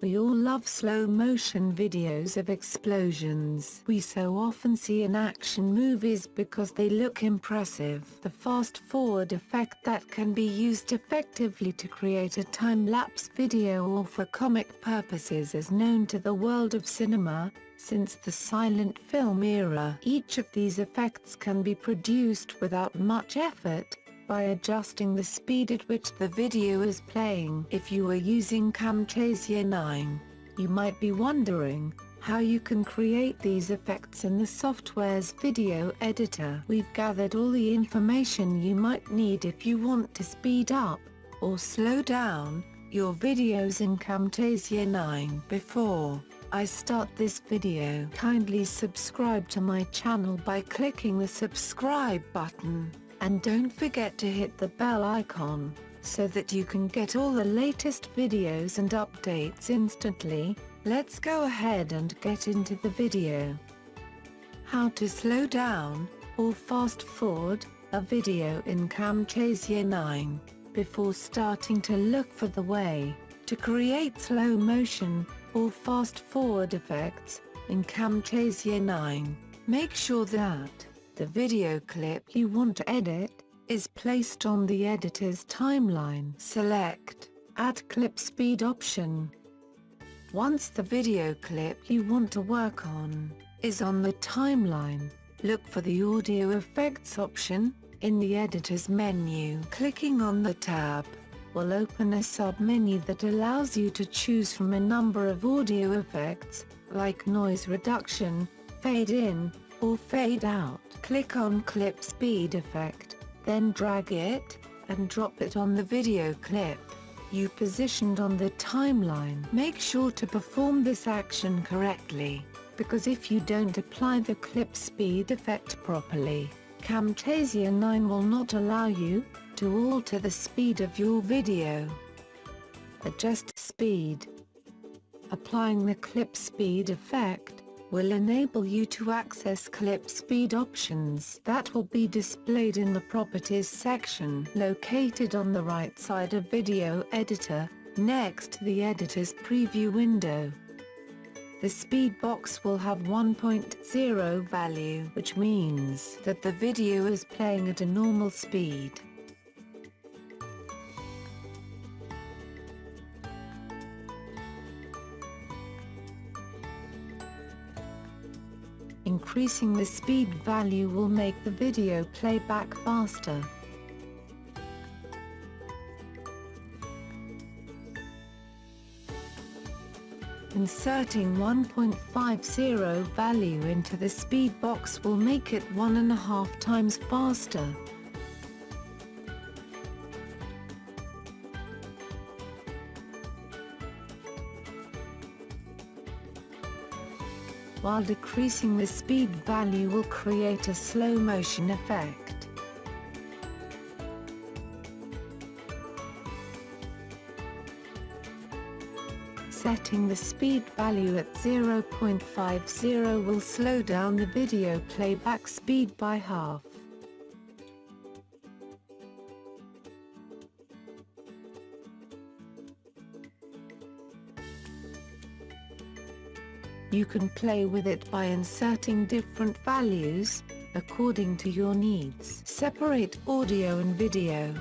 We all love slow motion videos of explosions we so often see in action movies because they look impressive. The fast forward effect that can be used effectively to create a time-lapse video or for comic purposes is known to the world of cinema. Since the silent film era, each of these effects can be produced without much effort by adjusting the speed at which the video is playing. If you are using Camtasia 9, you might be wondering how you can create these effects in the software's video editor. We've gathered all the information you might need if you want to speed up or slow down your videos in Camtasia 9. Before I start this video, kindly subscribe to my channel by clicking the subscribe button. And don't forget to hit the bell icon, so that you can get all the latest videos and updates instantly. Let's go ahead and get into the video. How to slow down, or fast forward, a video in Camtasia 9. Before starting to look for the way to create slow motion, or fast forward effects, in Camtasia 9, make sure that the video clip you want to edit is placed on the editor's timeline. Select Add Clip Speed option. Once the video clip you want to work on is on the timeline, look for the Audio Effects option in the editor's menu. Clicking on the tab will open a sub-menu that allows you to choose from a number of audio effects, like noise reduction, fade in, or fade out. Click on Clip Speed effect, then drag it and drop it on the video clip you positioned on the timeline. Make sure to perform this action correctly, because if you don't apply the clip speed effect properly, Camtasia 9 will not allow you to alter the speed of your video. Adjust speed. Applying the clip speed effect will enable you to access clip speed options that will be displayed in the Properties section located on the right side of Video Editor, next to the editor's preview window. The speed box will have 1.0 value, which means that the video is playing at a normal speed. Increasing the speed value will make the video playback faster. Inserting 1.50 value into the speed box will make it 1.5 times faster. While decreasing the speed value will create a slow motion effect. Setting the speed value at 0.50 will slow down the video playback speed by half. You can play with it by inserting different values, according to your needs. Separate audio and video.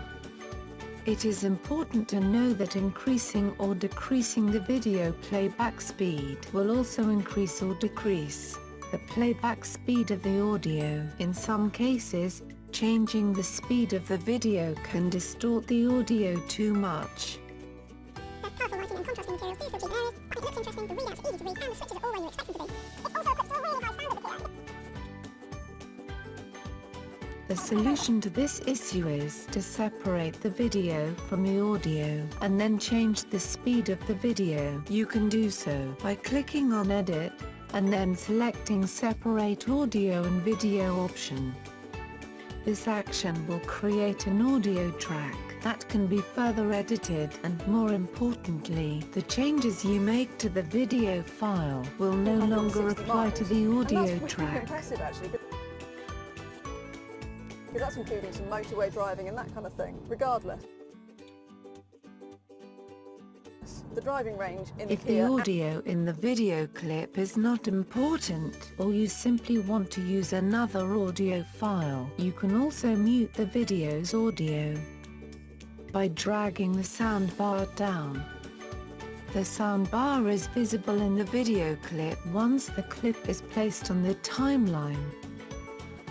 It is important to know that increasing or decreasing the video playback speed will also increase or decrease the playback speed of the audio. In some cases, changing the speed of the video can distort the audio too much. Powerful lighting and contrasting materials do fill areas. It looks interesting, the readout's easy to read, and the switches are all where you expect them to be. It's also equipped to a really high standard of appearance. The solution to this issue is to separate the video from the audio, and then change the speed of the video. You can do so by clicking on Edit, and then selecting Separate Audio and Video option. This action will create an audio track that can be further edited, and more importantly, the changes you make to the video file will no longer apply to the audio track. That's impressive actually, because that's including some motorway driving and that kind of thing, regardless. the driving range in the If the Kia. audio in the video clip is not important, or you simply want to use another audio file, you can also mute the video's audio by dragging the soundbar down. The soundbar is visible in the video clip once the clip is placed on the timeline.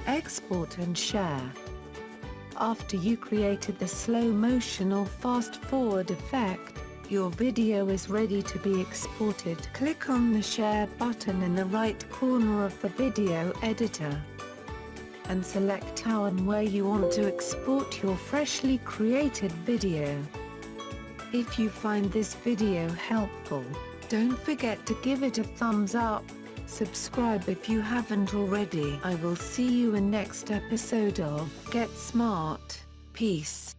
Export and share. After you created the slow motion or fast forward effect, your video is ready to be exported. Click on the share button in the right corner of the video editor and select how and where you want to export your freshly created video. If you find this video helpful, don't forget to give it a thumbs up, subscribe if you haven't already. I will see you in next episode of Get Smart. Peace.